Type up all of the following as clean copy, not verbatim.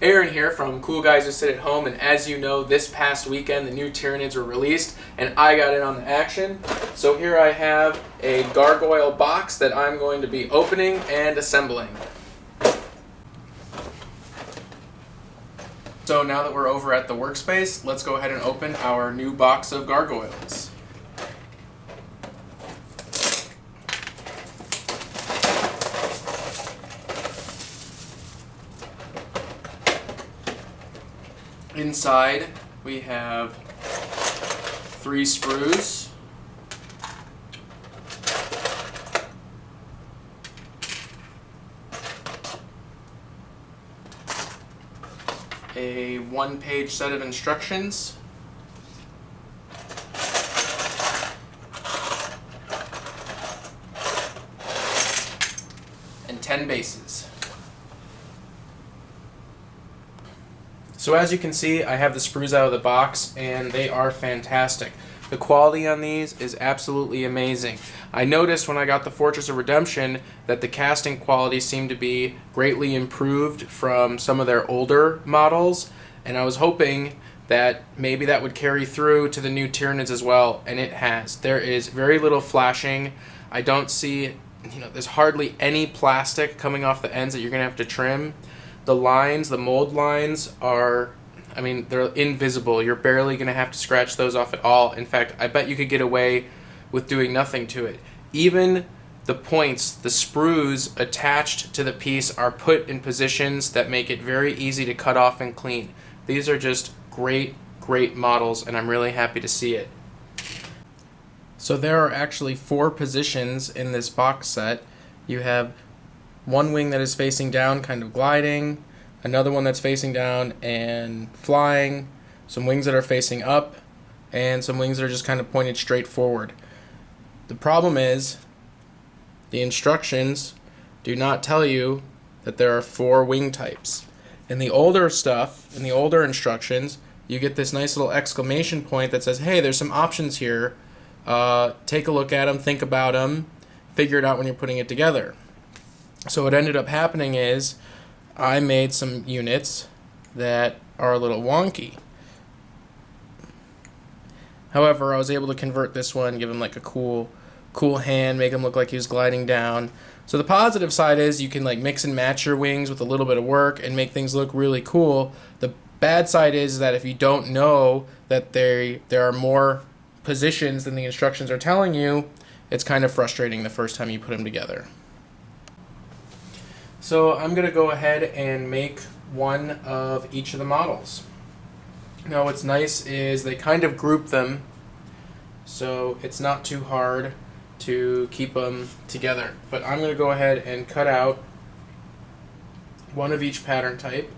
Aaron here from Cool Guys Who Sit at Home, and as you know, this past weekend the new Tyranids were released and I got in on the action. So here I have a gargoyle box that I'm going to be opening and assembling. So now that we're over at the workspace, let's go ahead and open our new box of gargoyles. Inside, we have 3 sprues, a 1-page set of instructions, and 10 bases. So as you can see, I have the sprues out of the box and they are fantastic. The quality on these is absolutely amazing. I noticed when I got the Fortress of Redemption that the casting quality seemed to be greatly improved from some of their older models, and I was hoping that maybe that would carry through to the new Tyranids as well, and it has. There is very little flashing. I don't see, there's hardly any plastic coming off the ends that you're going to have to trim. The lines, the mold lines are, they're invisible. You're barely going to have to scratch those off at all. In fact, I bet you could get away with doing nothing to it. Even the points, the sprues attached to the piece are put in positions that make it very easy to cut off and clean. These are just great, great models, and I'm really happy to see it. So there are actually 4 positions in this box set. You have one wing that is facing down, kind of gliding, another one that's facing down and flying, some wings that are facing up, and some wings that are just kind of pointed straight forward. The problem is the instructions do not tell you that there are 4 wing types. In the older stuff, in the older instructions, you get this nice little exclamation point that says, hey, there's some options here. Take a look at them, think about them, figure it out when you're putting it together. So what ended up happening is I made some units that are a little wonky. However, I was able to convert this one, give him like a cool hand, make him look like he was gliding down. So the positive side is you can like mix and match your wings with a little bit of work and make things look really cool. The bad side is that if you don't know that there are more positions than the instructions are telling you, it's kind of frustrating the first time you put them together. So I'm going to go ahead and make one of each of the models. Now what's nice is they kind of group them, so it's not too hard to keep them together. But I'm going to go ahead and cut out one of each pattern type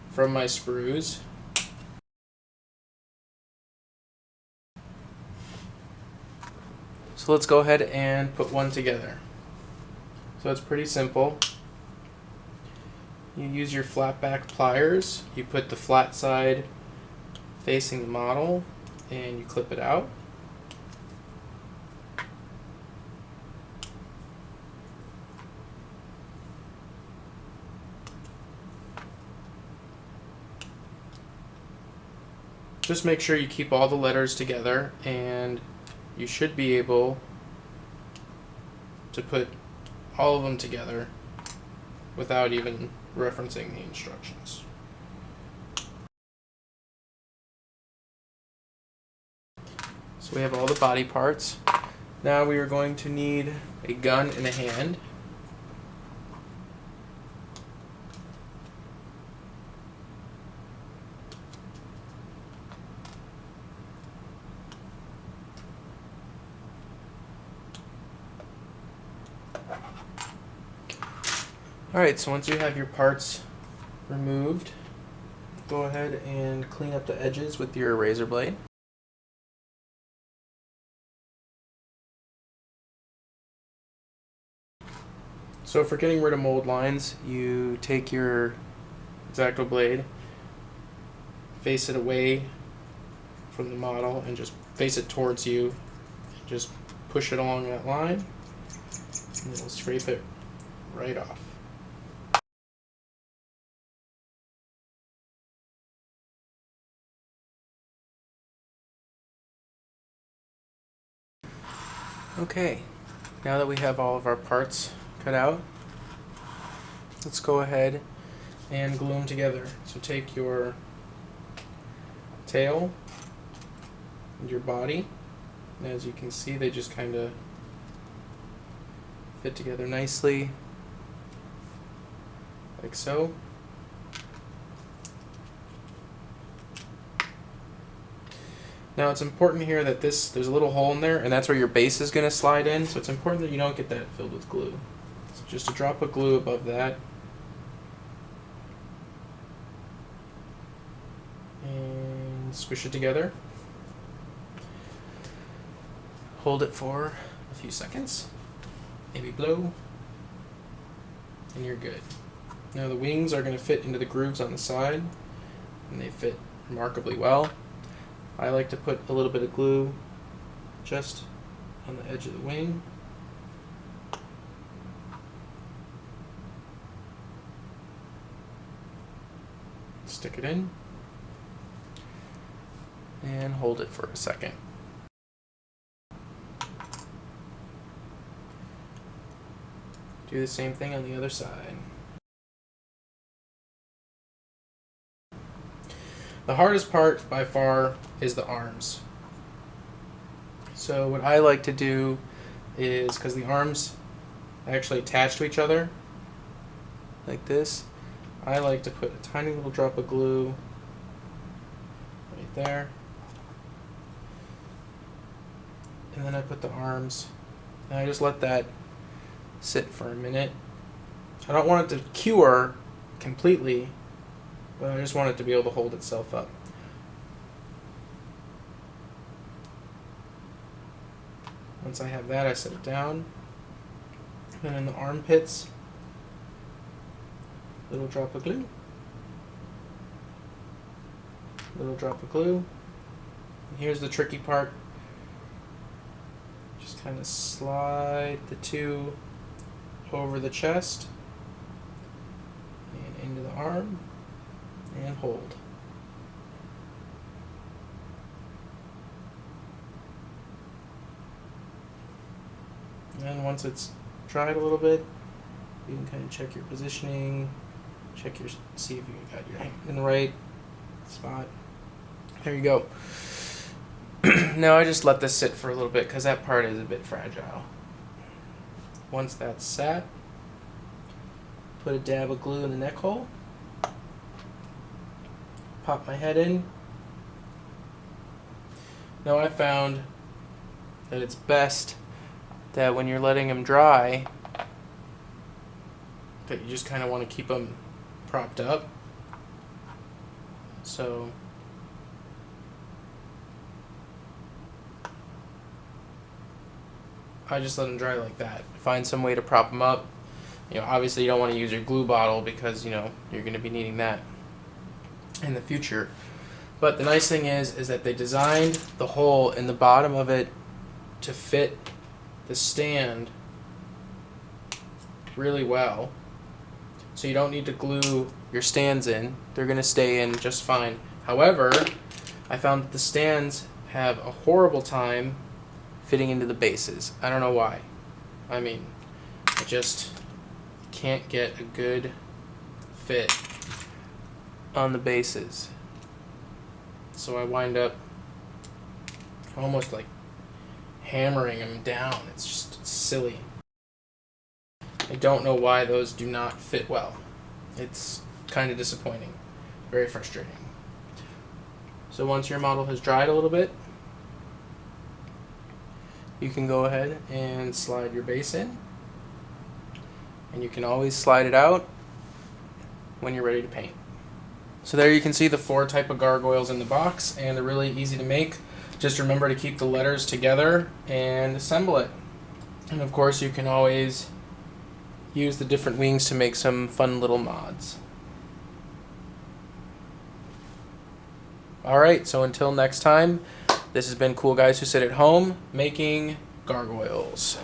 from my sprues. So let's go ahead and put one together. So it's pretty simple. You use your flat back pliers, you put the flat side facing the model, and you clip it out. Just make sure you keep all the letters together, and you should be able to put all of them together without even referencing the instructions. So we have all the body parts. Now we are going to need a gun and a hand. Alright, so once you have your parts removed, go ahead and clean up the edges with your razor blade. So for getting rid of mold lines, you take your X-Acto blade, face it away from the model, and just face it towards you. Just push it along that line, and it'll scrape it right off. Okay, now that we have all of our parts cut out, let's go ahead and glue them together. So take your tail and your body, and as you can see, they just kind of fit together nicely, like so. Now it's important here that there's a little hole in there, and that's where your base is going to slide in, so it's important that you don't get that filled with glue. So just a drop of glue above that. And squish it together. Hold it for a few seconds. Maybe blow. And you're good. Now the wings are going to fit into the grooves on the side, and they fit remarkably well. I like to put a little bit of glue just on the edge of the wing. Stick it in and hold it for a second. Do the same thing on the other side. The hardest part by far is the arms. So what I like to do is, because the arms actually attach to each other like this, I like to put a tiny little drop of glue right there, and then I put the arms, and I just let that sit for a minute. I don't want it to cure completely, but I just want it to be able to hold itself up. Once I have that, I set it down. And in the armpits, little drop of glue. Little drop of glue. And here's the tricky part. Just kind of slide the two over the chest and into the arm. And hold. And then once it's dried a little bit, you can kind of check your positioning, see if you got your hand in the right spot. There you go. Now I just let this sit for a little bit because that part is a bit fragile. Once that's sat, put a dab of glue in the neck hole. Pop my head in. Now I found that it's best that when you're letting them dry, that you just kind of want to keep them propped up. So I just let them dry like that. Find some way to prop them up. Obviously you don't want to use your glue bottle because you're going to be needing that in the future. But the nice thing is that they designed the hole in the bottom of it to fit the stand really well. So you don't need to glue your stands in. They're going to stay in just fine. However, I found that the stands have a horrible time fitting into the bases. I don't know why. I mean, I just can't get a good fit on the bases. So I wind up almost like hammering them down. It's silly. I don't know why those do not fit well. It's kind of disappointing. Very frustrating. So once your model has dried a little bit, you can go ahead and slide your base in. And you can always slide it out when you're ready to paint. So there you can see the 4 type of gargoyles in the box, and they're really easy to make. Just remember to keep the letters together and assemble it. And of course you can always use the different wings to make some fun little mods. Alright, so until next time, this has been Cool Guys Who Sit at Home making gargoyles.